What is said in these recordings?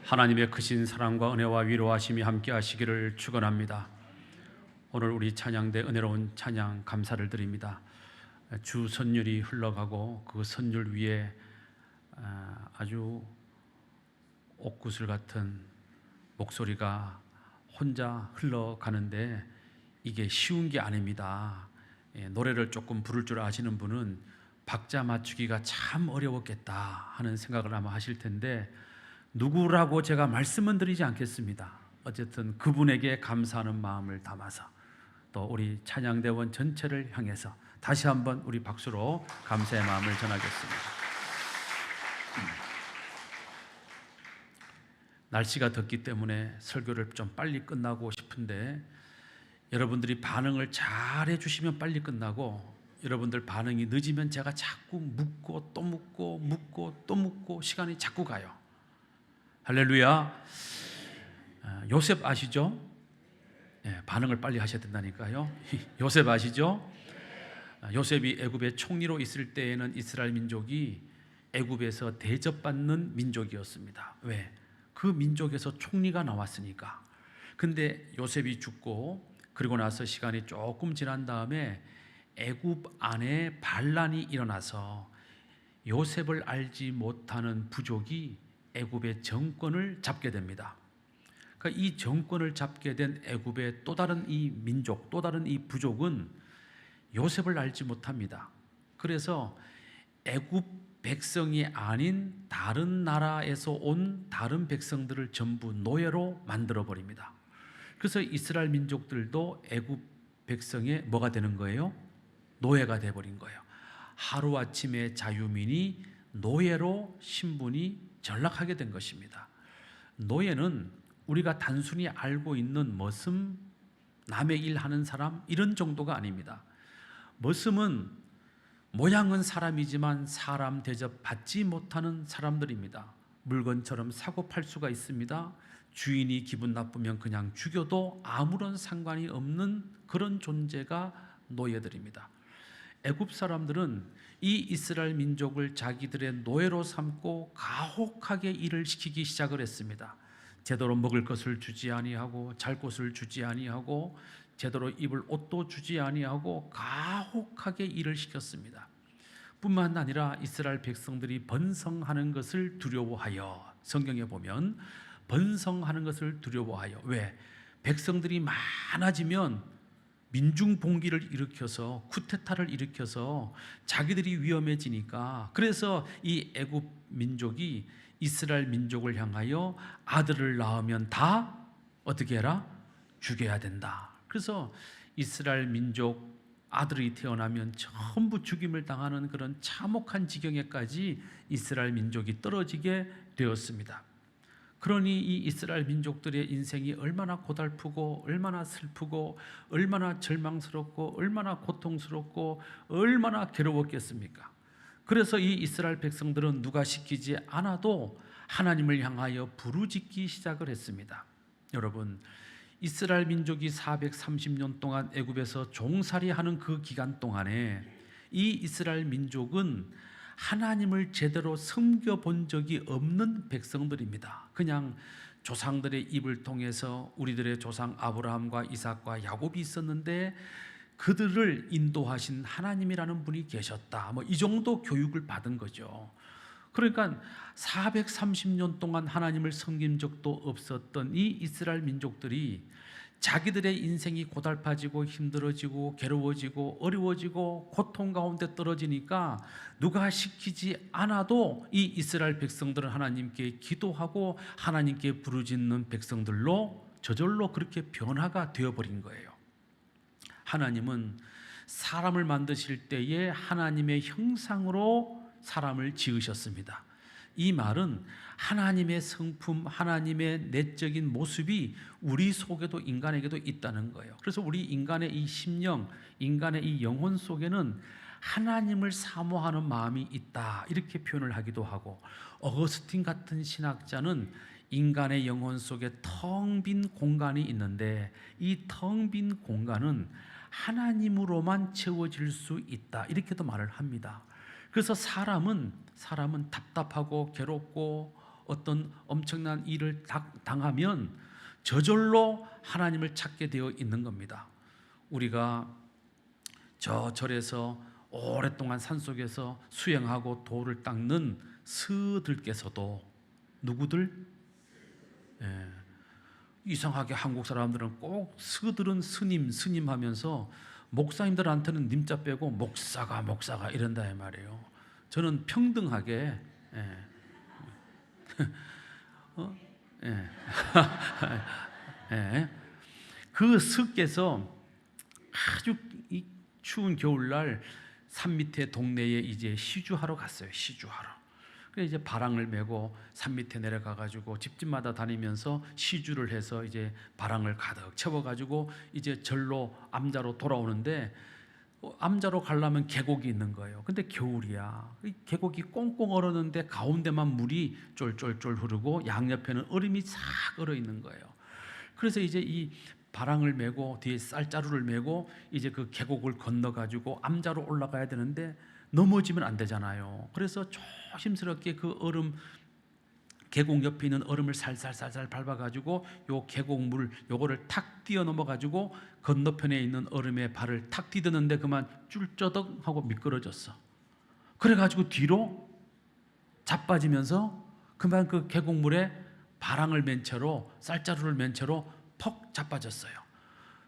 하나님의 크신 사랑과 은혜와 위로하심이 함께 하시기를 축원합니다. 오늘 우리 찬양대 은혜로운 찬양 감사를 드립니다. 주 선율이 흘러가고 그 선율 위에 아주 옥구슬 같은 목소리가 혼자 흘러가는데 이게 쉬운 게 아닙니다. 노래를 조금 부를 줄 아시는 분은 박자 맞추기가 참 어려웠겠다 하는 생각을 아마 하실 텐데, 누구라고 제가 말씀은 드리지 않겠습니다. 어쨌든 그분에게 감사하는 마음을 담아서 또 우리 찬양대원 전체를 향해서 다시 한번 우리 박수로 감사의 마음을 전하겠습니다. 날씨가 덥기 때문에 설교를 좀 빨리 끝나고 싶은데, 여러분들이 반응을 잘 해주시면 빨리 끝나고, 여러분들 반응이 늦으면 제가 자꾸 묻고 또 묻고 묻고 또 묻고 시간이 자꾸 가요. 할렐루야. 요셉 아시죠? 반응을 빨리 하셔야 된다니까요. 요셉 아시죠? 요셉이 애굽의 총리로 있을 때에는 이스라엘 민족이 애굽에서 대접받는 민족이었습니다. 왜? 그 민족에서 총리가 나왔으니까. 근데 요셉이 죽고 그리고 나서 시간이 조금 지난 다음에 애굽 안에 반란이 일어나서 요셉을 알지 못하는 부족이 애굽의 정권을 잡게 됩니다. 그러니까 이 정권을 잡게 된 애굽의 또 다른 이 민족, 또 다른 이 부족은 요셉을 알지 못합니다. 그래서 애굽 백성이 아닌 다른 나라에서 온 다른 백성들을 전부 노예로 만들어 버립니다. 그래서 이스라엘 민족들도 애굽 백성의 뭐가 되는 거예요? 노예가 돼 버린 거예요. 하루아침에 자유민이 노예로 신분이 전락하게 된 것입니다. 노예는 우리가 단순히 알고 있는 머슴, 남의 일 하는 사람 이런 정도가 아닙니다. 머슴은 모양은 사람이지만 사람 대접 받지 못하는 사람들입니다. 물건처럼 사고 팔 수가 있습니다. 주인이 기분 나쁘면 그냥 죽여도 아무런 상관이 없는 그런 존재가 노예들입니다. 애굽 사람들은 이 이스라엘 민족을 자기들의 노예로 삼고 가혹하게 일을 시키기 시작을 했습니다. 제대로 먹을 것을 주지 아니하고 잘 곳을 주지 아니하고 제대로 입을 옷도 주지 아니하고 가혹하게 일을 시켰습니다. 뿐만 아니라 이스라엘 백성들이 번성하는 것을 두려워하여, 성경에 보면 번성하는 것을 두려워하여, 왜? 백성들이 많아지면 민중봉기를 일으켜서 쿠데타를 일으켜서 자기들이 위험해지니까, 그래서 이 애굽 민족이 이스라엘 민족을 향하여 아들을 낳으면 다 어떻게 해라? 죽여야 된다. 그래서 이스라엘 민족 아들이 태어나면 전부 죽임을 당하는 그런 참혹한 지경에까지 이스라엘 민족이 떨어지게 되었습니다. 그러니 이 이스라엘 민족들의 인생이 얼마나 고달프고 얼마나 슬프고 얼마나 절망스럽고 얼마나 고통스럽고 얼마나 괴로웠겠습니까? 그래서 이 이스라엘 백성들은 누가 시키지 않아도 하나님을 향하여 부르짖기 시작을 했습니다. 여러분, 이스라엘 민족이 430년 동안 애굽에서 종살이하는 그 기간 동안에 이 이스라엘 민족은 하나님을 제대로 섬겨본 적이 없는 백성들입니다. 그냥 조상들의 입을 통해서 우리들의 조상 아브라함과 이삭과 야곱이 있었는데 그들을 인도하신 하나님이라는 분이 계셨다, 뭐 이 정도 교육을 받은 거죠. 그러니까 430년 동안 하나님을 섬긴 적도 없었던 이 이스라엘 민족들이 자기들의 인생이 고달파지고 힘들어지고 괴로워지고 어려워지고 고통 가운데 떨어지니까 누가 시키지 않아도 이 이스라엘 백성들은 하나님께 기도하고 하나님께 부르짖는 백성들로 저절로 그렇게 변화가 되어버린 거예요. 하나님은 사람을 만드실 때에 하나님의 형상으로 사람을 지으셨습니다. 이 말은 하나님의 성품, 하나님의 내적인 모습이 우리 속에도 인간에게도 있다는 거예요. 그래서 우리 인간의 이 심령, 인간의 이 영혼 속에는 하나님을 사모하는 마음이 있다, 이렇게 표현을 하기도 하고, 어거스틴 같은 신학자는 인간의 영혼 속에 텅 빈 공간이 있는데 이 텅 빈 공간은 하나님으로만 채워질 수 있다, 이렇게도 말을 합니다. 그래서 사람은 답답하고 괴롭고 어떤 엄청난 일을 당하면 저절로 하나님을 찾게 되어 있는 겁니다. 우리가 저 절에서 오랫동안 산속에서 수행하고 돌을 닦는 스들께서도 누구들? 예. 이상하게 한국 사람들은 꼭 스들은 스님 하면서 목사님들한테는 님자 빼고 목사가 이런다 말이에요. 저는 평등하게 예. 예. 그 스께서 아주 이 추운 겨울날 산 밑에 동네에 이제 시주하러 갔어요. 시주하러. 그래서 이제 바랑을 메고 산 밑에 내려가 가지고 집집마다 다니면서 시주를 해서 이제 바랑을 가득 채워 가지고 이제 절로 암자로 돌아오는데 암자로 가려면 계곡이 있는 거예요. 근데 겨울이야. 계곡이 꽁꽁 얼었는데 가운데만 물이 쫄쫄쫄 흐르고 양옆에는 얼음이 싹 얼어 있는 거예요. 그래서 이제 이 바랑을 메고 뒤에 쌀자루를 메고 이제 그 계곡을 건너 가지고 암자로 올라가야 되는데 넘어지면 안 되잖아요. 그래서 조심스럽게 그 얼음 계곡 옆에 있는 얼음을 살살 밟아 가지고 요 계곡물 요거를 탁 뛰어넘어 가지고 건너편에 있는 얼음에 발을 탁 디드는데 그만 쫄쩌덕 하고 미끄러졌어. 그래 가지고 뒤로 자빠지면서 그만 그 계곡물에 바랑을 맨 채로 쌀자루를 맨 채로 퍽 자빠졌어요.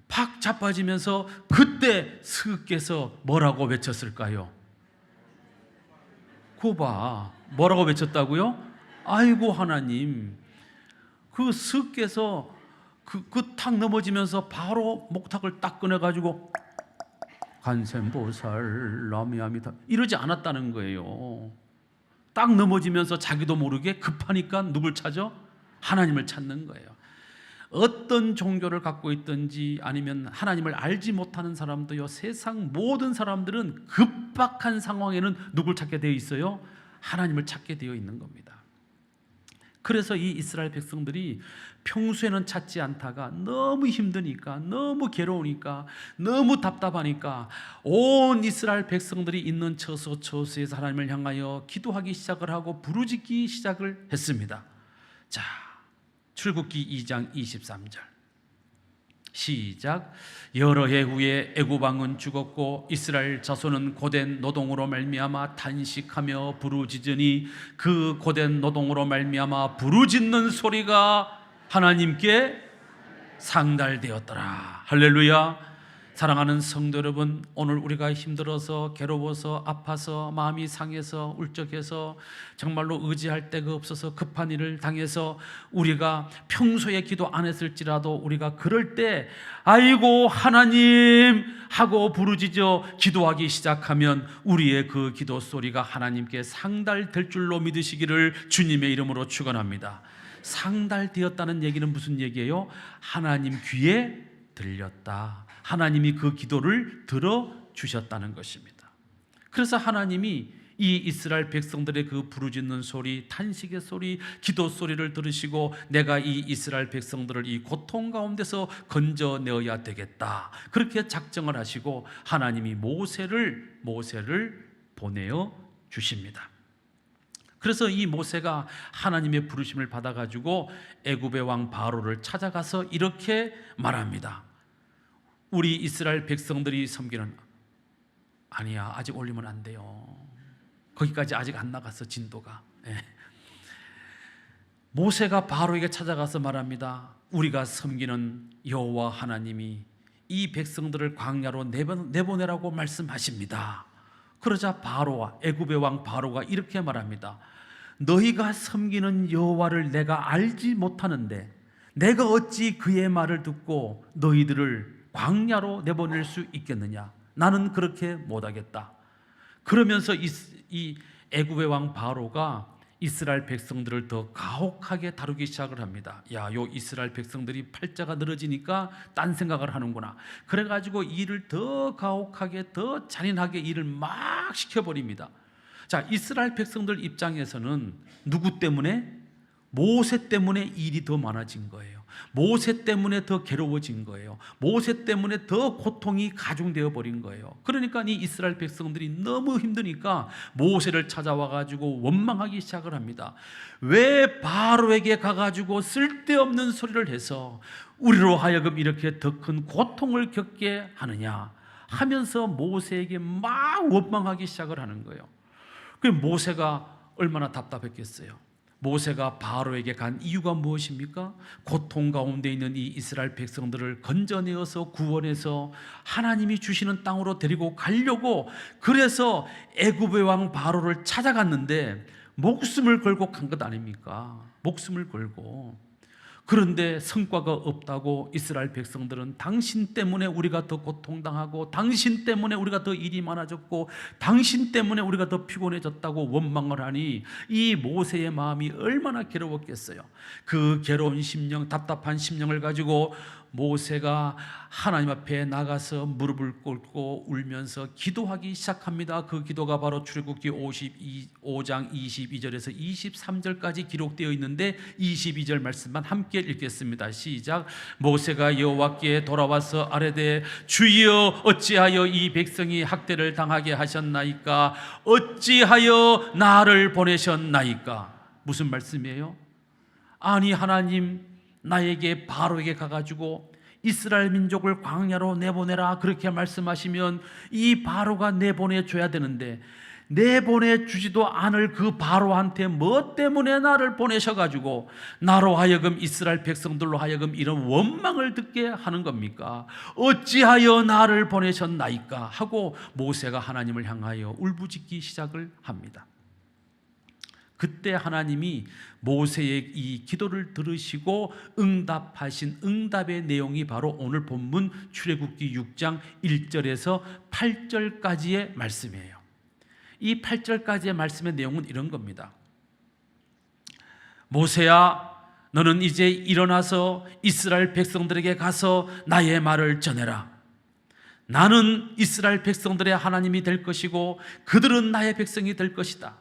팍 자빠지면서 그때 스께서 뭐라고 외쳤을까요? 그거 뭐라고 외쳤다고요? 아이고 하나님. 그 스께서 그 탁 넘어지면서 바로 목탁을 딱 꺼내가지고 간센보살 라미아미다 이러지 않았다는 거예요. 딱 넘어지면서 자기도 모르게 급하니까 누굴 찾아? 하나님을 찾는 거예요. 어떤 종교를 갖고 있든지 아니면 하나님을 알지 못하는 사람도요, 세상 모든 사람들은 급박한 상황에는 누굴 찾게 되어 있어요? 하나님을 찾게 되어 있는 겁니다. 그래서 이 이스라엘 백성들이 평소에는 찾지 않다가 너무 힘드니까, 너무 괴로우니까, 너무 답답하니까 온 이스라엘 백성들이 있는 처소에서 하나님을 향하여 기도하기 시작을 하고 부르짖기 시작을 했습니다. 자, 출애굽기 2장 23절 시작. 여러 해 후에 애굽 왕은 죽었고 이스라엘 자손은 고된 노동으로 말미암아 탄식하며 부르짖으니 그 고된 노동으로 말미암아 부르짖는 소리가 하나님께 상달되었더라. 할렐루야. 사랑하는 성도 여러분, 오늘 우리가 힘들어서 괴로워서 아파서 마음이 상해서 울적해서 정말로 의지할 데가 없어서 급한 일을 당해서 우리가 평소에 기도 안 했을지라도 우리가 그럴 때 아이고 하나님 하고 부르짖어 기도하기 시작하면 우리의 그 기도 소리가 하나님께 상달될 줄로 믿으시기를 주님의 이름으로 축원합니다. 상달되었다는 얘기는 무슨 얘기예요? 하나님 귀에 들렸다. 하나님이 그 기도를 들어주셨다는 것입니다. 그래서 하나님이 이 이스라엘 백성들의 그 부르짖는 소리, 탄식의 소리, 기도 소리를 들으시고 내가 이 이스라엘 백성들을 이 고통 가운데서 건져내어야 되겠다, 그렇게 작정을 하시고 하나님이 모세를 보내어 주십니다. 그래서 이 모세가 하나님의 부르심을 받아가지고 애굽의 왕 바로를 찾아가서 이렇게 말합니다. 우리 이스라엘 백성들이 섬기는, 아니야 아직 올리면 안 돼요. 거기까지 아직 안 나갔어 진도가. 모세가 바로에게 찾아가서 말합니다. 우리가 섬기는 여호와 하나님이 이 백성들을 광야로 내보내라고 말씀하십니다. 그러자 바로와 애굽의 왕 바로가 이렇게 말합니다. 너희가 섬기는 여호와를 내가 알지 못하는데 내가 어찌 그의 말을 듣고 너희들을 광야로 내보낼 수 있겠느냐? 나는 그렇게 못하겠다. 그러면서 이 애굽의 왕 바로가 이스라엘 백성들을 더 가혹하게 다루기 시작을 합니다. 야, 요 이스라엘 백성들이 팔자가 늘어지니까 딴 생각을 하는구나. 그래가지고 일을 더 가혹하게, 더 잔인하게 일을 막 시켜버립니다. 자, 이스라엘 백성들 입장에서는 누구 때문에? 모세 때문에 일이 더 많아진 거예요. 모세 때문에 더 괴로워진 거예요. 모세 때문에 더 고통이 가중되어 버린 거예요. 그러니까 이 이스라엘 백성들이 너무 힘드니까 모세를 찾아와 가지고 원망하기 시작을 합니다. 왜 바로에게 가가지고 쓸데없는 소리를 해서 우리로 하여금 이렇게 더 큰 고통을 겪게 하느냐 하면서 모세에게 막 원망하기 시작을 하는 거예요. 그 모세가 얼마나 답답했겠어요. 모세가 바로에게 간 이유가 무엇입니까? 고통 가운데 있는 이 이스라엘 백성들을 건져내어서 구원해서 하나님이 주시는 땅으로 데리고 가려고, 그래서 애굽의 왕 바로를 찾아갔는데 목숨을 걸고 간 것 아닙니까? 목숨을 걸고. 그런데 성과가 없다고 이스라엘 백성들은 당신 때문에 우리가 더 고통당하고, 당신 때문에 우리가 더 일이 많아졌고, 당신 때문에 우리가 더 피곤해졌다고 원망을 하니 이 모세의 마음이 얼마나 괴로웠겠어요. 그 괴로운 심령, 답답한 심령을 가지고 모세가 하나님 앞에 나가서 무릎을 꿇고 울면서 기도하기 시작합니다. 그 기도가 바로 출애굽기 5장 22절에서 23절까지 기록되어 있는데 22절 말씀만 함께 읽겠습니다. 시작. 모세가 여호와께 돌아와서 아뢰되 주여 어찌하여 이 백성이 학대를 당하게 하셨나이까? 어찌하여 나를 보내셨나이까? 무슨 말씀이에요? 아니 하나님, 나에게 바로에게 가가지고 이스라엘 민족을 광야로 내보내라 그렇게 말씀하시면 이 바로가 내보내줘야 되는데, 내보내주지도 않을 그 바로한테 뭐 때문에 나를 보내셔가지고 나로 하여금 이스라엘 백성들로 하여금 이런 원망을 듣게 하는 겁니까? 어찌하여 나를 보내셨나이까? 하고 모세가 하나님을 향하여 울부짖기 시작을 합니다. 그때 하나님이 모세의 이 기도를 들으시고 응답하신 응답의 내용이 바로 오늘 본문 출애굽기 6장 1절에서 8절까지의 말씀이에요. 이 8절까지의 말씀의 내용은 이런 겁니다. 모세야, 너는 이제 일어나서 이스라엘 백성들에게 가서 나의 말을 전해라. 나는 이스라엘 백성들의 하나님이 될 것이고 그들은 나의 백성이 될 것이다.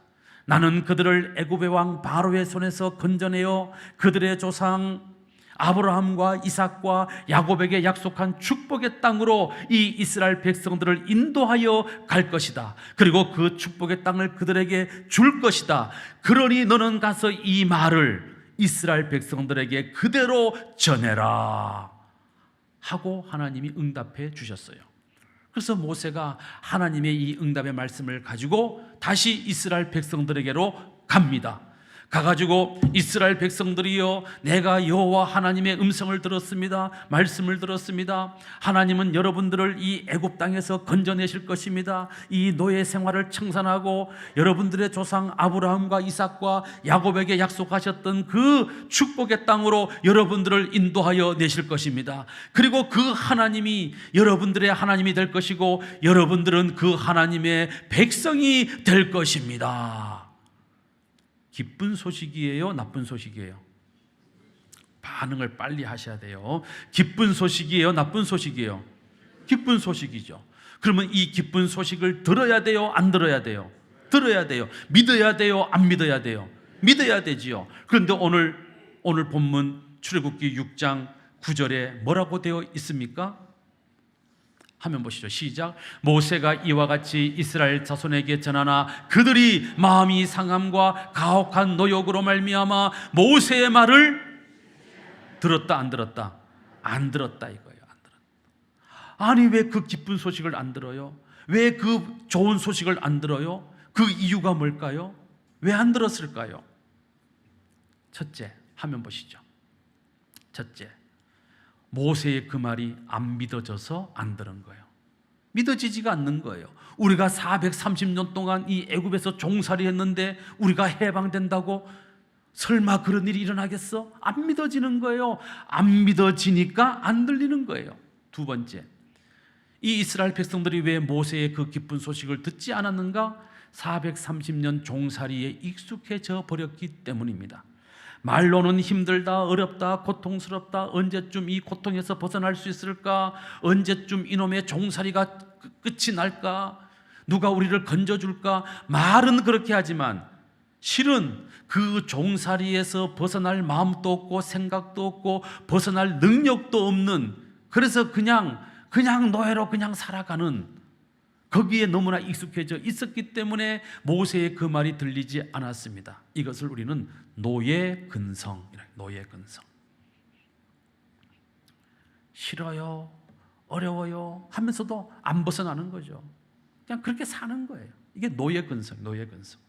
나는 그들을 애굽의 왕 바로의 손에서 건져내어 그들의 조상 아브라함과 이삭과 야곱에게 약속한 축복의 땅으로 이 이스라엘 백성들을 인도하여 갈 것이다. 그리고 그 축복의 땅을 그들에게 줄 것이다. 그러니 너는 가서 이 말을 이스라엘 백성들에게 그대로 전해라 하고 하나님이 응답해 주셨어요. 그래서 모세가 하나님의 이 응답의 말씀을 가지고 다시 이스라엘 백성들에게로 갑니다. 가가지고 이스라엘 백성들이여, 내가 여호와 하나님의 음성을 들었습니다. 말씀을 들었습니다. 하나님은 여러분들을 이 애굽 땅에서 건져내실 것입니다. 이 노예 생활을 청산하고 여러분들의 조상 아브라함과 이삭과 야곱에게 약속하셨던 그 축복의 땅으로 여러분들을 인도하여 내실 것입니다. 그리고 그 하나님이 여러분들의 하나님이 될 것이고 여러분들은 그 하나님의 백성이 될 것입니다. 기쁜 소식이에요? 나쁜 소식이에요? 반응을 빨리 하셔야 돼요. 기쁜 소식이에요? 나쁜 소식이에요? 기쁜 소식이죠. 그러면 이 기쁜 소식을 들어야 돼요? 안 들어야 돼요? 들어야 돼요. 믿어야 돼요? 안 믿어야 돼요? 믿어야 되지요. 그런데 오늘 본문 출애굽기 6장 9절에 뭐라고 되어 있습니까? 화면 보시죠. 시작. 모세가 이와 같이 이스라엘 자손에게 전하나 그들이 마음이 상함과 가혹한 노역으로 말미암아 모세의 말을 들었다 안 들었다? 안 들었다 이거예요. 안 들었다. 아니 왜 그 기쁜 소식을 안 들어요? 왜 그 좋은 소식을 안 들어요? 그 이유가 뭘까요? 왜 안 들었을까요? 첫째, 화면 보시죠. 첫째, 모세의 그 말이 안 믿어져서 안 들은 거예요. 믿어지지가 않는 거예요. 우리가 430년 동안 이 애굽에서 종살이 했는데 우리가 해방된다고 설마 그런 일이 일어나겠어? 안 믿어지는 거예요. 안 믿어지니까 안 들리는 거예요. 두 번째, 이 이스라엘 백성들이 왜 모세의 그 기쁜 소식을 듣지 않았는가? 430년 종살이에 익숙해져 버렸기 때문입니다. 말로는 힘들다, 어렵다, 고통스럽다, 언제쯤 이 고통에서 벗어날 수 있을까? 언제쯤 이놈의 종살이가 끝이 날까? 누가 우리를 건져줄까? 말은 그렇게 하지만 실은 그 종살이에서 벗어날 마음도 없고 생각도 없고 벗어날 능력도 없는, 그래서 그냥 노예로 그냥 살아가는, 거기에 너무나 익숙해져 있었기 때문에 모세의 그 말이 들리지 않았습니다. 이것을 우리는 노예 근성, 노예 근성. 싫어요, 어려워요 하면서도 안 벗어나는 거죠. 그냥 그렇게 사는 거예요. 이게 노예 근성, 노예 근성.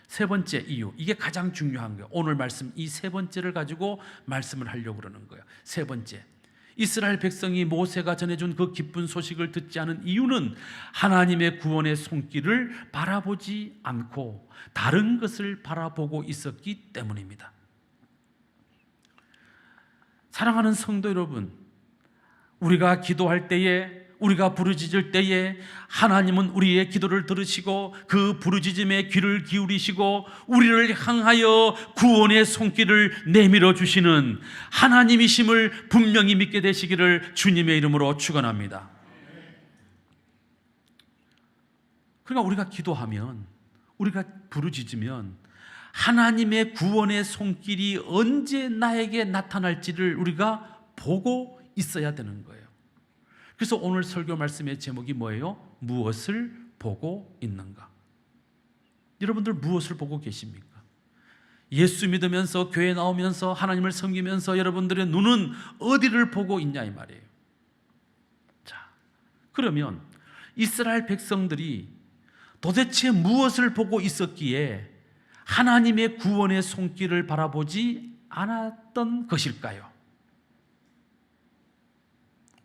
세 번째 이유, 이게 가장 중요한 거예요. 오늘 말씀 이 세 번째를 가지고 말씀을 하려고 그러는 거예요. 세 번째, 이스라엘 백성이 모세가 전해준 그 기쁜 소식을 듣지 않은 이유는 하나님의 구원의 손길을 바라보지 않고 다른 것을 바라보고 있었기 때문입니다. 사랑하는 성도 여러분, 우리가 기도할 때에, 우리가 부르짖을 때에 하나님은 우리의 기도를 들으시고 그 부르짖음에 귀를 기울이시고 우리를 향하여 구원의 손길을 내밀어 주시는 하나님이심을 분명히 믿게 되시기를 주님의 이름으로 축원합니다. 그러니까 우리가 기도하면, 우리가 부르짖으면 하나님의 구원의 손길이 언제 나에게 나타날지를 우리가 보고 있어야 되는 거예요. 그래서 오늘 설교 말씀의 제목이 뭐예요? 무엇을 보고 있는가? 여러분들 무엇을 보고 계십니까? 예수 믿으면서 교회 나오면서 하나님을 섬기면서 여러분들의 눈은 어디를 보고 있냐 이 말이에요. 자, 그러면 이스라엘 백성들이 도대체 무엇을 보고 있었기에 하나님의 구원의 손길을 바라보지 않았던 것일까요?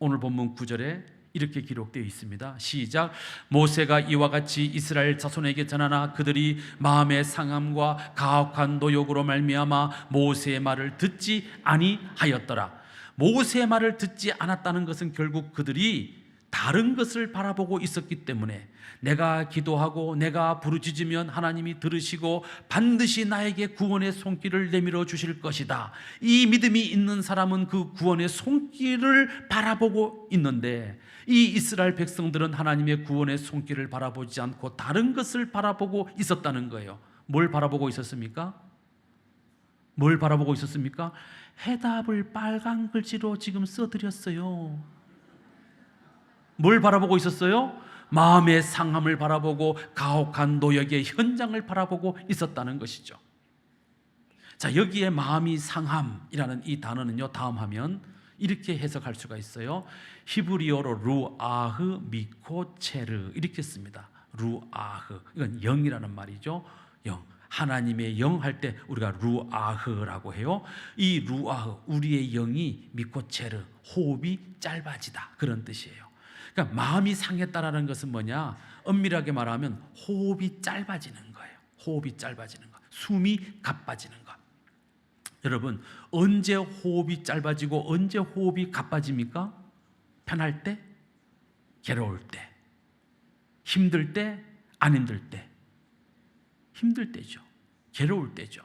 오늘 본문 9절에 이렇게 기록되어 있습니다. 시작. 모세가 이와 같이 이스라엘 자손에게 전하나 그들이 마음의 상함과 가혹한 노역으로 말미암아 모세의 말을 듣지 아니하였더라. 모세의 말을 듣지 않았다는 것은 결국 그들이 다른 것을 바라보고 있었기 때문에, 내가 기도하고 내가 부르짖으면 하나님이 들으시고 반드시 나에게 구원의 손길을 내밀어 주실 것이다, 이 믿음이 있는 사람은 그 구원의 손길을 바라보고 있는데, 이 이스라엘 백성들은 하나님의 구원의 손길을 바라보지 않고 다른 것을 바라보고 있었다는 거예요. 뭘 바라보고 있었습니까? 뭘 바라보고 있었습니까? 해답을 빨간 글씨로 지금 써드렸어요. 뭘 바라보고 있었어요? 마음의 상함을 바라보고 가혹한 노역의 현장을 바라보고 있었다는 것이죠. 자, 여기에 마음이 상함이라는 이 단어는요, 다음 하면 이렇게 해석할 수가 있어요. 히브리어로 루아흐 미코체르 이렇게 씁니다. 루아흐, 이건 영이라는 말이죠. 영, 하나님의 영 할 때 우리가 루아흐라고 해요. 이 루아흐, 우리의 영이 미코체르, 호흡이 짧아지다, 그런 뜻이에요. 그러니까 마음이 상했다라는 것은 뭐냐? 엄밀하게 말하면 호흡이 짧아지는 거예요. 호흡이 짧아지는 것, 숨이 가빠지는 것. 여러분, 언제 호흡이 짧아지고 언제 호흡이 가빠집니까? 편할 때, 괴로울 때, 힘들 때, 안 힘들 때. 힘들 때죠. 괴로울 때죠.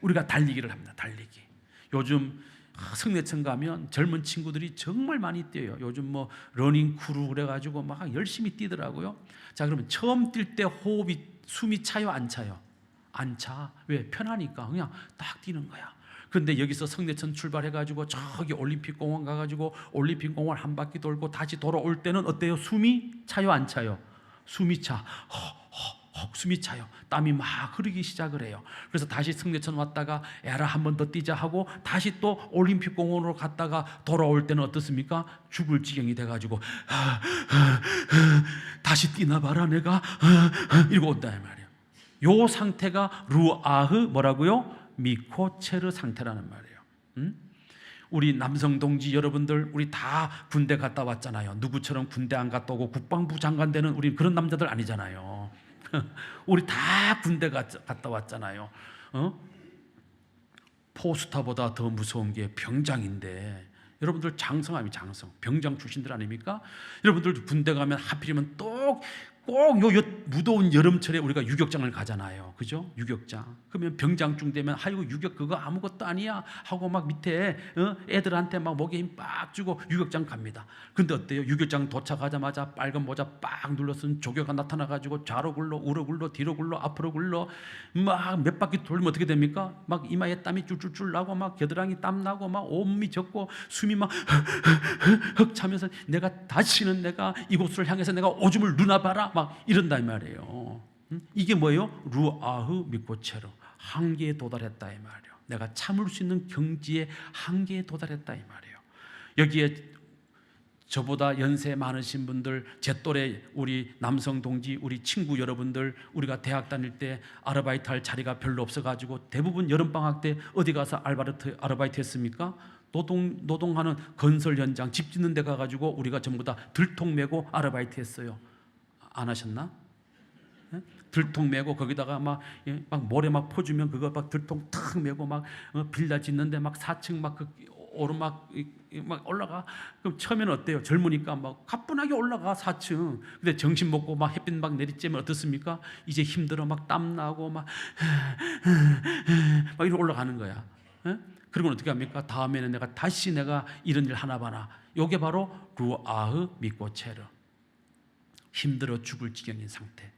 우리가 달리기를 합니다. 달리기. 요즘 성내천 가면 젊은 친구들이 정말 많이 뛰어요. 요즘 뭐 러닝 크루 그래가지고 막 열심히 뛰더라고요. 자, 그러면 처음 뛸 때 호흡이, 숨이 차요, 안 차요? 안 차. 왜? 편하니까 그냥 딱 뛰는 거야. 그런데 여기서 성내천 출발해가지고 저기 올림픽공원 가가지고 올림픽공원 한 바퀴 돌고 다시 돌아올 때는 어때요? 숨이 차요, 안 차요? 숨이 차. 숨이 차요. 땀이 막 흐르기 시작을 해요. 그래서 다시 성내천 왔다가 에라 한 번 더 뛰자 하고 다시 또 올림픽공원으로 갔다가 돌아올 때는 어떻습니까? 죽을 지경이 돼가지고 다시 뛰나 봐라 내가 이러고 온다는 말이에요. 요 상태가 루아흐 뭐라고요? 미코체르 상태라는 말이에요. 우리 남성 동지 여러분들, 우리 다 군대 갔다 왔잖아요. 누구처럼 군대 안 갔다 오고 국방부 장관 되는 우리 그런 남자들 아니잖아요. 우리 다 군대 갔다 왔잖아요. 포스타보다 더 무서운 게 병장인데, 여러분들 장성 아니면 장성, 병장 출신들 아닙니까? 여러분들 군대 가면 하필이면 또 꼭 요 무더운 여름철에 우리가 유격장을 가잖아요. 그죠? 유격장. 그러면 병장중 되면 아이고 유격 그거 아무것도 아니야 하고 막 밑에 애들한테 막 목에 힘 빡 주고 유격장 갑니다. 근데 어때요? 유격장 도착하자마자 빨간 모자 빡 눌러쓴 조교가 나타나가지고 좌로 굴러 우로 굴러 뒤로 굴러 앞으로 굴러 막 몇 바퀴 돌면 어떻게 됩니까? 막 이마에 땀이 쫄쫄쫄 나고 막 겨드랑이 땀 나고 막 온몸이 젖고 숨이 막 헉 차면서 내가 다시는 내가 이곳을 향해서 내가 오줌을 누나 봐라 막 이런다 이 말이에요. 이게 뭐예요? 루아흐 미코체르, 한계에 도달했다 이 말이에요. 내가 참을 수 있는 경지의 한계에 도달했다 이 말이에요. 여기에 저보다 연세 많으신 분들, 제 또래 우리 남성 동지, 우리 친구 여러분들, 우리가 대학 다닐 때 아르바이트 할 자리가 별로 없어가지고 대부분 여름방학 때 어디 가서 아르바이트 했습니까? 노동하는 건설 현장, 집 짓는 데 가가지고 우리가 전부 다 들통 메고 아르바이트 했어요. 안 하셨나? 들통 메고 거기다가 막 모래 막 퍼주면 그거 막 들통 탁 메고 막 빌라 짓는데 막 4층 막 그 오르막 막 올라가. 그럼 처음에는 어때요? 젊으니까 막 가뿐하게 올라가 4층. 근데 정신 먹고 막 햇빛 막 내리쬐면 어떻습니까? 이제 힘들어 막 땀 나고 막 이렇게 올라가는 거야. 그리고 어떻게 합니까? 다음에는 내가 다시 내가 이런 일 하나 봐라. 요게 바로 루아흐 미코체르, 힘들어 죽을 지경인 상태.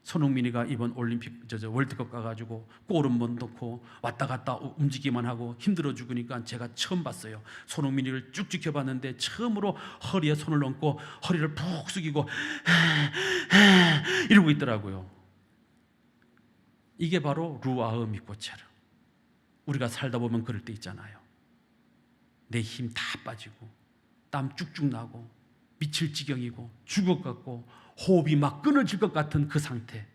손흥민이가 이번 올림픽 월드컵 가가지고 골은 못 넣고 왔다 갔다 움직이기만 하고 힘들어 죽으니까 제가 처음 봤어요. 손흥민이를 쭉 지켜봤는데 처음으로 허리에 손을 얹고 허리를 푹 숙이고 이러고 있더라고요. 이게 바로 루아흐 미코체르. 우리가 살다 보면 그럴 때 있잖아요. 내 힘 다 빠지고 땀 쭉쭉 나고 미칠 지경이고 죽을 것 같고 호흡이 막 끊어질 것 같은 그 상태.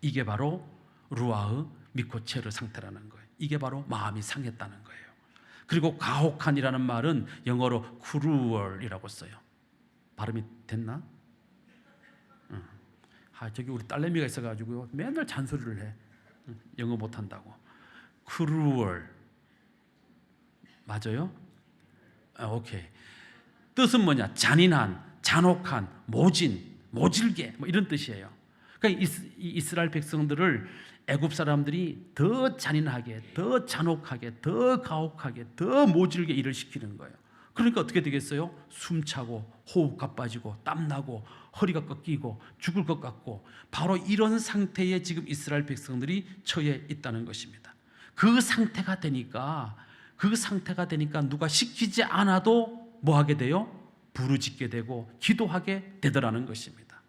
이게 바로 루아흐 미코체르 상태라는 거예요. 이게 바로 마음이 상했다는 거예요. 그리고 가혹한이라는 말은 영어로 cruel이라고 써요. 발음이 됐나? 저기 우리 딸내미가 있어가지고 맨날 잔소리를 해. 영어 못한다고. cruel 맞아요? 오케이. 뜻은 뭐냐? 잔인한, 잔혹한, 모진, 모질게 뭐 이런 뜻이에요. 그러니까 이스라엘 백성들을 애굽 사람들이 더 잔인하게, 더 잔혹하게, 더 가혹하게, 더 모질게 일을 시키는 거예요. 그러니까 어떻게 되겠어요? 숨차고 호흡 가빠지고 땀나고 허리가 꺾이고 죽을 것 같고 바로 이런 상태에 지금 이스라엘 백성들이 처해 있다는 것입니다. 그 상태가 되니까 누가 시키지 않아도 뭐 하게 돼요? 부르짖게 되고 기도하게 되더라는 것입니다.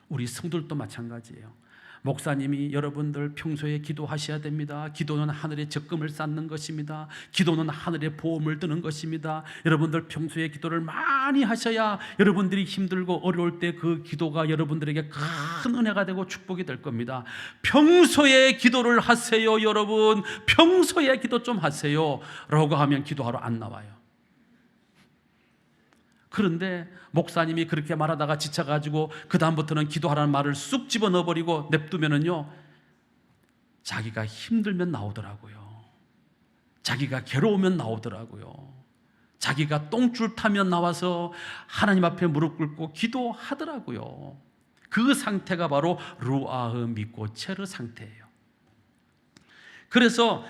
우리 성도들도 마찬가지예요. 목사님이 여러분들 평소에 기도하셔야 됩니다. 기도는 하늘의 적금을 쌓는 것입니다. 기도는 하늘의 보험을 드는 것입니다. 여러분들 평소에 기도를 많이 하셔야 여러분들이 힘들고 어려울 때 그 기도가 여러분들에게 큰 은혜가 되고 축복이 될 겁니다. 평소에 기도를 하세요. 여러분 평소에 기도 좀 하세요 라고 하면 기도하러 안 나와요. 그런데 목사님이 그렇게 말하다가 지쳐가지고 그 다음부터는 기도하라는 말을 쑥 집어넣어버리고 냅두면은요, 자기가 힘들면 나오더라고요. 자기가 괴로우면 나오더라고요. 자기가 똥줄 타면 나와서 하나님 앞에 무릎 꿇고 기도하더라고요. 그 상태가 바로 루아흐 미코체르 상태예요. 그래서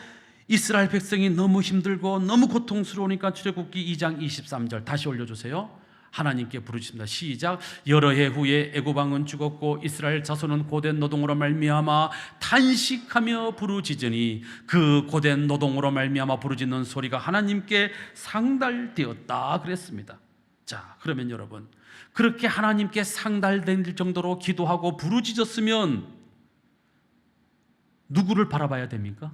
이스라엘 백성이 너무 힘들고 너무 고통스러우니까 출애굽기 2장 23절 다시 올려주세요. 하나님께 부르십니다. 시작. 여러 해 후에 애굽 왕은 죽었고 이스라엘 자손은 고된 노동으로 말미암아 탄식하며 부르짖으니 그 고된 노동으로 말미암아 부르짖는 소리가 하나님께 상달되었다 그랬습니다. 자, 그러면 여러분 그렇게 하나님께 상달될 정도로 기도하고 부르짖었으면 누구를 바라봐야 됩니까?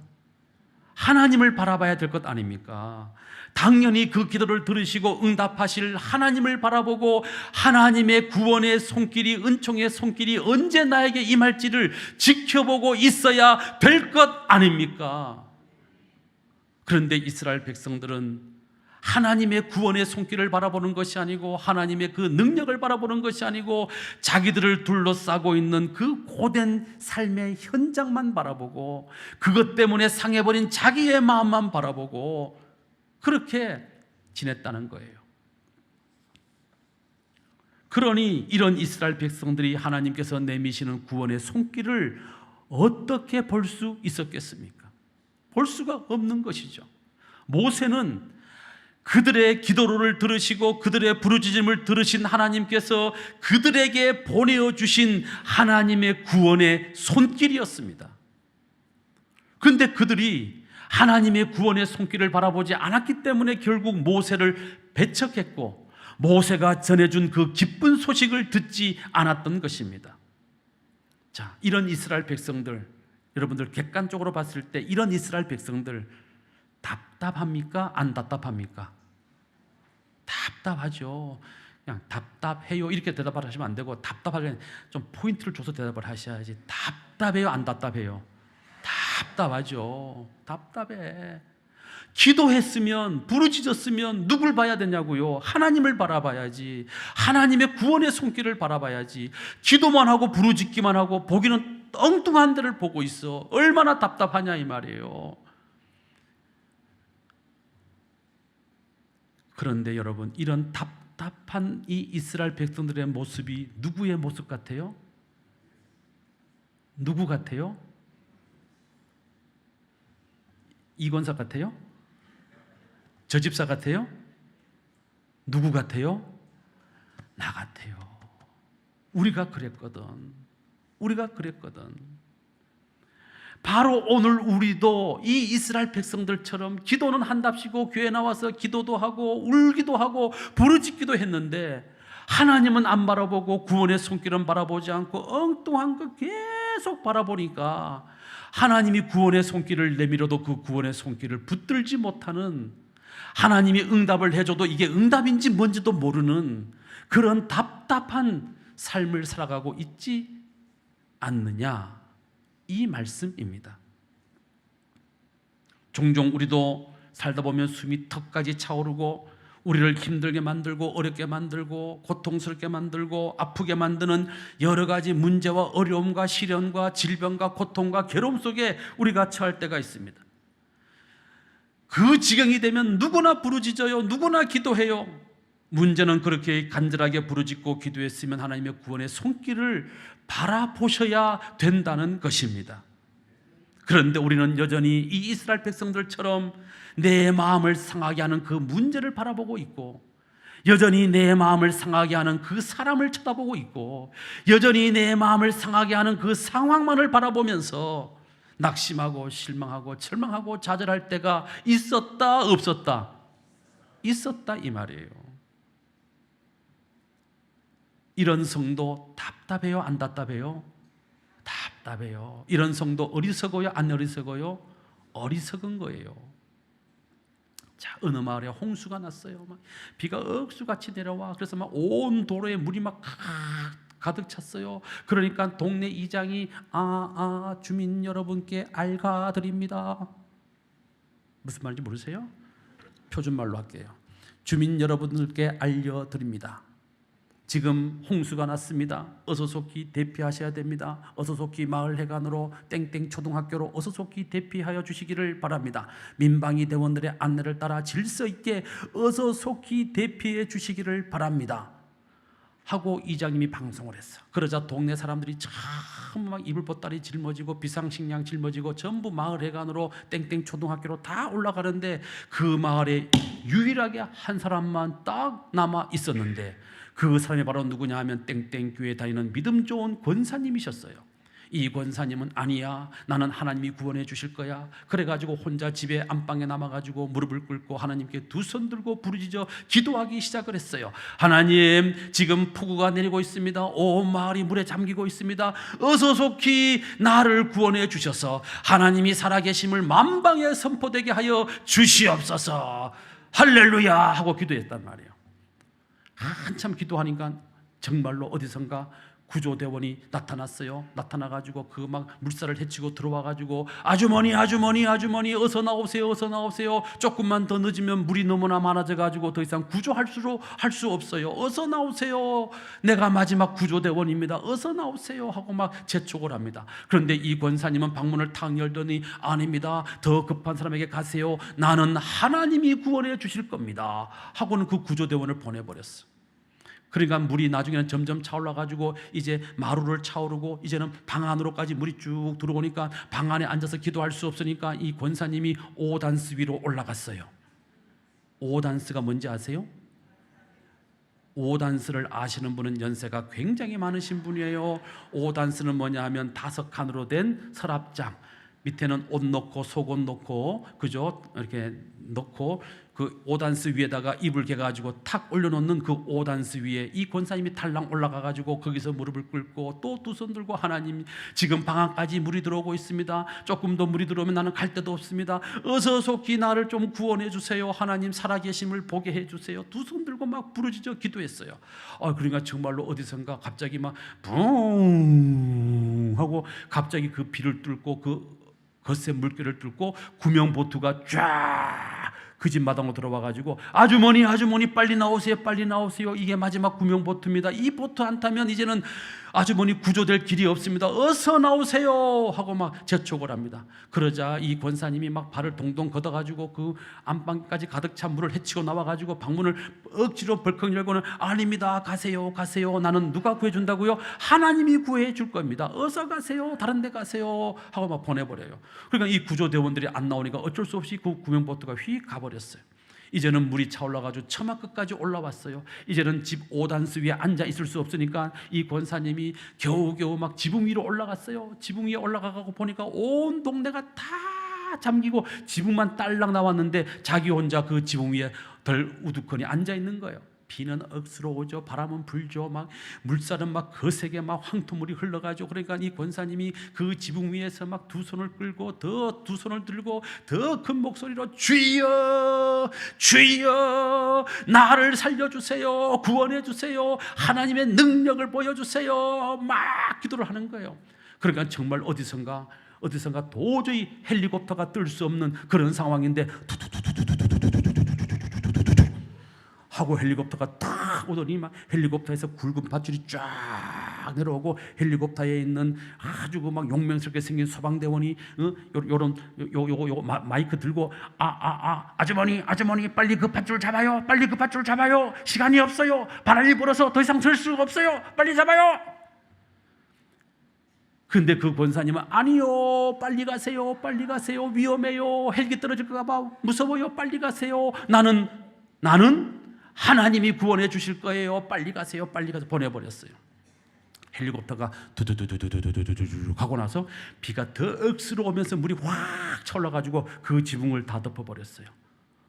하나님을 바라봐야 될 것 아닙니까? 당연히 그 기도를 들으시고 응답하실 하나님을 바라보고 하나님의 구원의 손길이, 은총의 손길이 언제 나에게 임할지를 지켜보고 있어야 될 것 아닙니까? 그런데 이스라엘 백성들은 하나님의 구원의 손길을 바라보는 것이 아니고 하나님의 그 능력을 바라보는 것이 아니고 자기들을 둘러싸고 있는 그 고된 삶의 현장만 바라보고 그것 때문에 상해버린 자기의 마음만 바라보고 그렇게 지냈다는 거예요. 그러니 이런 이스라엘 백성들이 하나님께서 내미시는 구원의 손길을 어떻게 볼 수 있었겠습니까? 볼 수가 없는 것이죠. 모세는 그들의 기도를 들으시고 그들의 부르짖음을 들으신 하나님께서 그들에게 보내어 주신 하나님의 구원의 손길이었습니다. 그런데 그들이 하나님의 구원의 손길을 바라보지 않았기 때문에 결국 모세를 배척했고 모세가 전해준 그 기쁜 소식을 듣지 않았던 것입니다. 자, 이런 이스라엘 백성들, 여러분들 객관적으로 봤을 때 이런 이스라엘 백성들 답답합니까? 안 답답합니까? 답답하죠. 그냥 답답해요 이렇게 대답을 하시면 안 되고 답답하게 좀 포인트를 줘서 대답을 하셔야지. 답답해요? 안 답답해요? 답답하죠. 답답해. 기도했으면, 부르짖었으면 누굴 봐야 되냐고요? 하나님을 바라봐야지. 하나님의 구원의 손길을 바라봐야지. 기도만 하고 부르짖기만 하고 보기는 엉뚱한 데를 보고 있어. 얼마나 답답하냐 이 말이에요. 그런데 여러분, 이런 답답한 이 이스라엘 백성들의 모습이 누구의 모습 같아요? 누구 같아요? 이권사 같아요? 저 집사 같아요? 누구 같아요? 나 같아요. 우리가 그랬거든. 우리가 그랬거든. 바로 오늘 우리도 이 이스라엘 백성들처럼 기도는 한답시고 교회 나와서 기도도 하고 울기도 하고 부르짖기도 했는데 하나님은 안 바라보고 구원의 손길은 바라보지 않고 엉뚱한 거 계속 바라보니까 하나님이 구원의 손길을 내밀어도 그 구원의 손길을 붙들지 못하는, 하나님이 응답을 해줘도 이게 응답인지 뭔지도 모르는 그런 답답한 삶을 살아가고 있지 않느냐, 이 말씀입니다. 종종 우리도 살다 보면 숨이 턱까지 차오르고 우리를 힘들게 만들고 어렵게 만들고 고통스럽게 만들고 아프게 만드는 여러 가지 문제와 어려움과 시련과 질병과 고통과 괴로움 속에 우리가 처할 때가 있습니다. 그 지경이 되면 누구나 부르짖어요. 누구나 기도해요. 문제는 그렇게 간절하게 부르짖고 기도했으면 하나님의 구원의 손길을 바라보셔야 된다는 것입니다. 그런데 우리는 여전히 이 이스라엘 백성들처럼 내 마음을 상하게 하는 그 문제를 바라보고 있고, 여전히 내 마음을 상하게 하는 그 사람을 쳐다보고 있고, 여전히 내 마음을 상하게 하는 그 상황만을 바라보면서 낙심하고 실망하고 절망하고 좌절할 때가 있었다 없었다? 있었다 이 말이에요. 이런 성도 답답해요? 안 답답해요? 답답해요. 이런 성도 어리석어요? 안 어리석어요? 어리석은 거예요. 자, 어느 마을에 홍수가 났어요. 막 비가 억수같이 내려와. 그래서 막 온 도로에 물이 막 가득 찼어요. 그러니까 동네 이장이 주민 여러분께 알가드립니다. 무슨 말인지 모르세요? 표준말로 할게요. 주민 여러분들께 알려드립니다. 지금 홍수가 났습니다. 어서 속히 대피하셔야 됩니다. 어서 속히 마을 해관으로 땡땡 초등학교로 어서 속히 대피하여 주시기를 바랍니다. 민방위 대원들의 안내를 따라 질서 있게 어서 속히 대피해 주시기를 바랍니다. 하고 이장님이 방송을 했어. 그러자 동네 사람들이 전부 막 이불 보따리 짊어지고 비상식량 짊어지고 전부 마을 해관으로 땡땡 초등학교로 다 올라가는데 그 마을에 유일하게 한 사람만 딱 남아 있었는데 그 사람이 바로 누구냐 하면 땡땡 교회 다니는 믿음 좋은 권사님이셨어요. 이 권사님은 아니야, 나는 하나님이 구원해 주실 거야. 그래가지고 혼자 집에 안방에 남아가지고 무릎을 꿇고 하나님께 두 손 들고 부르짖어 기도하기 시작을 했어요. 하나님, 지금 폭우가 내리고 있습니다. 온 마을이 물에 잠기고 있습니다. 어서 속히 나를 구원해 주셔서 하나님이 살아계심을 만방에 선포되게 하여 주시옵소서. 할렐루야 하고 기도했단 말이에요. 한참 기도하니까 정말로 어디선가 구조대원이 나타났어요. 나타나가지고 그 막 물살을 헤치고 들어와가지고 아주머니 어서 나오세요, 어서 나오세요. 조금만 더 늦으면 물이 너무나 많아져가지고 더 이상 구조할 수 없어요. 어서 나오세요. 내가 마지막 구조대원입니다. 어서 나오세요 하고 막 재촉을 합니다. 그런데 이 권사님은 방문을 탁 열더니 아닙니다. 더 급한 사람에게 가세요. 나는 하나님이 구원해 주실 겁니다. 하고는 그 구조대원을 보내버렸어. 그러니까 물이 나중에는 점점 차올라 가지고 이제 마루를 차오르고 이제는 방 안으로까지 물이 쭉 들어오니까 방 안에 앉아서 기도할 수 없으니까 이 권사님이 오단스 위로 올라갔어요. 오단스가 뭔지 아세요? 오단스를 아시는 분은 연세가 굉장히 많으신 분이에요. 오단스는 뭐냐 하면 5칸으로 된 서랍장, 밑에는 옷 넣고 속옷 넣고, 그죠? 이렇게 넣고 그 오단스 위에다가 이불 개가지고 탁 올려놓는 그 오단스 위에 이 권사님이 탈랑 올라가가지고 거기서 무릎을 꿇고 또 두 손 들고, 하나님, 지금 방 안까지 물이 들어오고 있습니다. 조금 더 물이 들어오면 나는 갈 데도 없습니다. 어서 속히 나를 좀 구원해 주세요. 하나님 살아계심을 보게 해 주세요. 두 손 들고 막 부르짖어 기도했어요. 그러니까 정말로 어디선가 갑자기 막 붕 하고 갑자기 그 비를 뚫고 그 거센 물결을 뚫고 구명보트가 쫙 그 집 마당으로 들어와가지고, 아주머니 빨리 나오세요, 빨리 나오세요. 이게 마지막 구명보트입니다. 이 보트 안 타면 이제는 아주머니 구조될 길이 없습니다. 어서 나오세요 하고 막 재촉을 합니다. 그러자 이 권사님이 막 발을 동동 걷어가지고 그 안방까지 가득 찬 물을 헤치고 나와가지고 방문을 억지로 벌컥 열고는, 아닙니다, 가세요, 가세요. 나는 누가 구해준다고요? 하나님이 구해줄 겁니다. 어서 가세요, 다른 데 가세요 하고 막 보내버려요. 그러니까 이 구조대원들이 안 나오니까 어쩔 수 없이 그 구명보트가 휙 가버렸어요. 이제는 물이 차올라가지고 처마 끝까지 올라왔어요. 이제는 집 오단스 위에 앉아 있을 수 없으니까 이 권사님이 겨우겨우 막 지붕 위로 올라갔어요. 지붕 위에 올라가고 보니까 온 동네가 다 잠기고 지붕만 딸랑 나왔는데 자기 혼자 그 지붕 위에 덜 우두커니 앉아 있는 거예요. 비는 억수로 오죠. 바람은 불죠. 막 물살은 막 거세게 막 황토물이 흘러가죠. 그러니까 이 권사님이 그 지붕 위에서 막 두 손을 끌고 더 두 손을 들고 더 큰 목소리로, 주여, 주여, 나를 살려주세요, 구원해주세요, 하나님의 능력을 보여주세요, 막 기도를 하는 거예요. 그러니까 정말 어디선가 도저히 헬리콥터가 뜰 수 없는 그런 상황인데 하고 헬리콥터가 딱 오더니 막 헬리콥터에서 굵은 밧줄이 쫙 내려오고 헬리콥터에 있는 아주 그 막 용맹스럽게 생긴 소방대원이 요런 마이크 들고, 아주머니 빨리 그 밧줄 잡아요, 빨리 그 밧줄 잡아요, 시간이 없어요, 바람이 불어서 더 이상 설 수가 없어요, 빨리 잡아요. 근데 그 권사님은, 아니요, 빨리 가세요, 빨리 가세요, 위험해요, 헬기 떨어질까 봐 무서워요, 빨리 가세요, 나는 하나님이 구원해 주실 거예요, 빨리 가세요, 빨리 가서 보내버렸어요. 헬리콥터가 두두두두두두두두두 가고 나서 비가 더 억수로 오면서 물이 확 차올라가지고 그 지붕을 다 덮어버렸어요.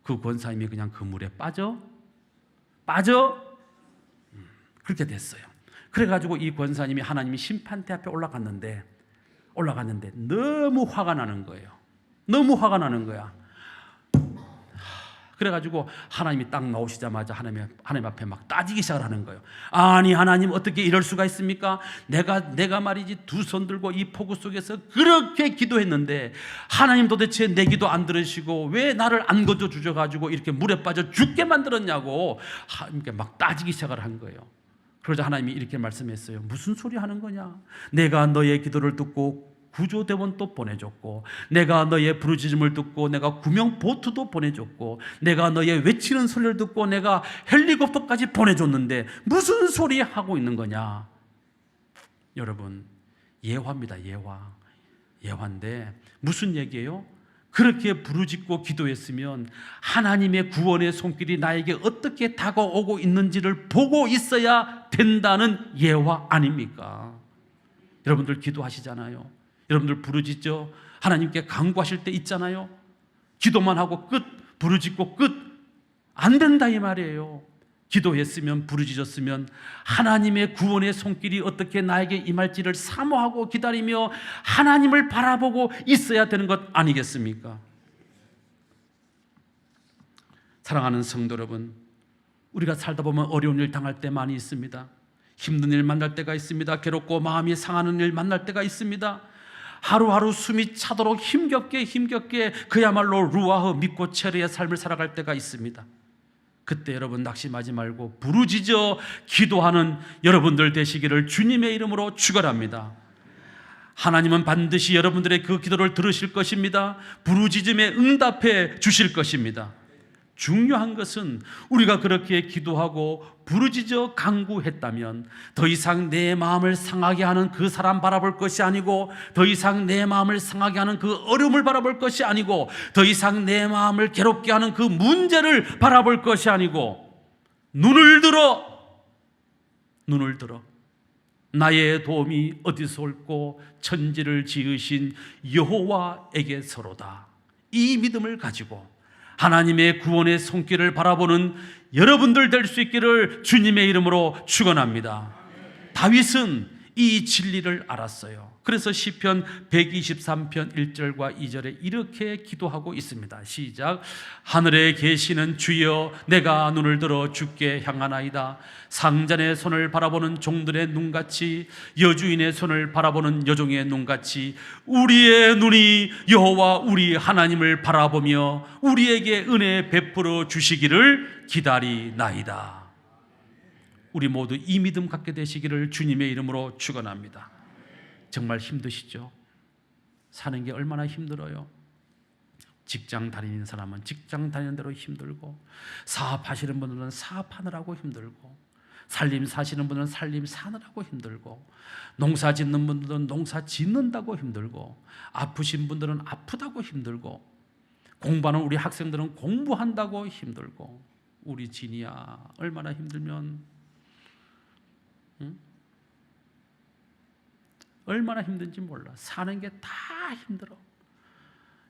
그 권사님이 그냥 그 물에 빠져 그렇게 됐어요. 그래가지고 이 권사님이 하나님이 심판대 앞에 올라갔는데 너무 화가 나는 거예요. 너무 화가 나는 거야. 그래가지고 하나님이 딱 나오시자마자 하나님 앞에 막 따지기 시작을 하는 거예요. 아니, 하나님 어떻게 이럴 수가 있습니까? 내가 말이지 두 손 들고 이 폭우 속에서 그렇게 기도했는데 하나님 도대체 내 기도 안 들으시고 왜 나를 안 거저 주셔가지고 이렇게 물에 빠져 죽게 만들었냐고 하나님께 막 따지기 시작을 한 거예요. 그러자 하나님이 이렇게 말씀했어요. 무슨 소리 하는 거냐? 내가 너의 기도를 듣고 구조대원도 보내줬고, 내가 너의 부르짖음을 듣고 내가 구명보트도 보내줬고, 내가 너의 외치는 소리를 듣고 내가 헬리콥터까지 보내줬는데 무슨 소리 하고 있는 거냐? 여러분, 예화입니다. 예화인데 무슨 얘기예요? 그렇게 부르짖고 기도했으면 하나님의 구원의 손길이 나에게 어떻게 다가오고 있는지를 보고 있어야 된다는 예화 아닙니까? 여러분들 기도하시잖아요. 여러분들 부르짖죠. 하나님께 간구하실 때 있잖아요. 기도만 하고 끝, 부르짖고 끝, 안 된다 이 말이에요. 기도했으면, 부르짖었으면 하나님의 구원의 손길이 어떻게 나에게 임할지를 사모하고 기다리며 하나님을 바라보고 있어야 되는 것 아니겠습니까? 사랑하는 성도 여러분, 우리가 살다 보면 어려운 일 당할 때 많이 있습니다. 힘든 일 만날 때가 있습니다. 괴롭고 마음이 상하는 일 만날 때가 있습니다. 하루하루 숨이 차도록 힘겹게 그야말로 루아흐 믿고 체르의 삶을 살아갈 때가 있습니다. 그때 여러분 낙심하지 말고 부르짖어 기도하는 여러분들 되시기를 주님의 이름으로 축원합니다. 하나님은 반드시 여러분들의 그 기도를 들으실 것입니다. 부르짖음에 응답해 주실 것입니다. 중요한 것은 우리가 그렇게 기도하고 부르짖어 간구했다면 더 이상 내 마음을 상하게 하는 그 사람 바라볼 것이 아니고, 더 이상 내 마음을 상하게 하는 그 어려움을 바라볼 것이 아니고, 더 이상 내 마음을 괴롭게 하는 그 문제를 바라볼 것이 아니고, 눈을 들어 나의 도움이 어디서 올꼬 천지를 지으신 여호와에게서로다. 이 믿음을 가지고 하나님의 구원의 손길을 바라보는 여러분들 될 수 있기를 주님의 이름으로 축원합니다. 다윗은 이 진리를 알았어요. 그래서 시편 123편 1절과 2절에 이렇게 기도하고 있습니다. 시작. 하늘에 계시는 주여, 내가 눈을 들어 주께 향하나이다. 상전의 손을 바라보는 종들의 눈같이, 여주인의 손을 바라보는 여종의 눈같이 우리의 눈이 여호와 우리 하나님을 바라보며 우리에게 은혜 베풀어 주시기를 기다리나이다. 우리 모두 이 믿음 갖게 되시기를 주님의 이름으로 축원합니다. 정말 힘드시죠? 사는 게 얼마나 힘들어요. 직장 다니는 사람은 직장 다니는 대로 힘들고, 사업하시는 분들은 사업하느라고 힘들고, 살림 사시는 분들은 살림 사느라고 힘들고, 농사 짓는 분들은 농사 짓는다고 힘들고, 아프신 분들은 아프다고 힘들고, 공부하는 우리 학생들은 공부한다고 힘들고. 우리 진이야, 얼마나 힘들면, 얼마나 힘든지 몰라. 사는 게 다 힘들어.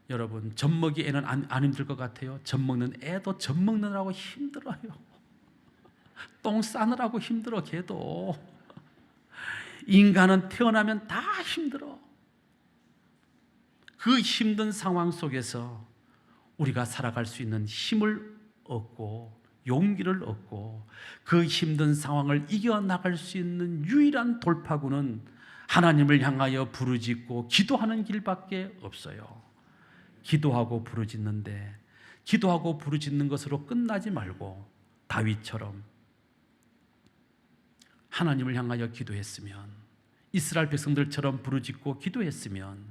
여러분, 젖먹이 애는 안 힘들 것 같아요? 젖먹는 애도 젖먹느라고 힘들어요. 똥 싸느라고 힘들어. 걔도. 인간은 태어나면 다 힘들어. 그 힘든 상황 속에서 우리가 살아갈 수 있는 힘을 얻고 용기를 얻고 그 힘든 상황을 이겨나갈 수 있는 유일한 돌파구는 하나님을 향하여 부르짖고 기도하는 길밖에 없어요. 기도하고 부르짖는데, 기도하고 부르짖는 것으로 끝나지 말고 다윗처럼 하나님을 향하여 기도했으면, 이스라엘 백성들처럼 부르짖고 기도했으면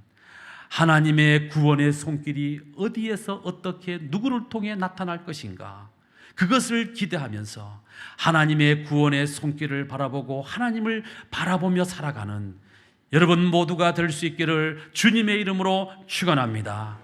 하나님의 구원의 손길이 어디에서 어떻게 누구를 통해 나타날 것인가, 그것을 기대하면서 하나님의 구원의 손길을 바라보고 하나님을 바라보며 살아가는 여러분 모두가 될 수 있기를 주님의 이름으로 축원합니다.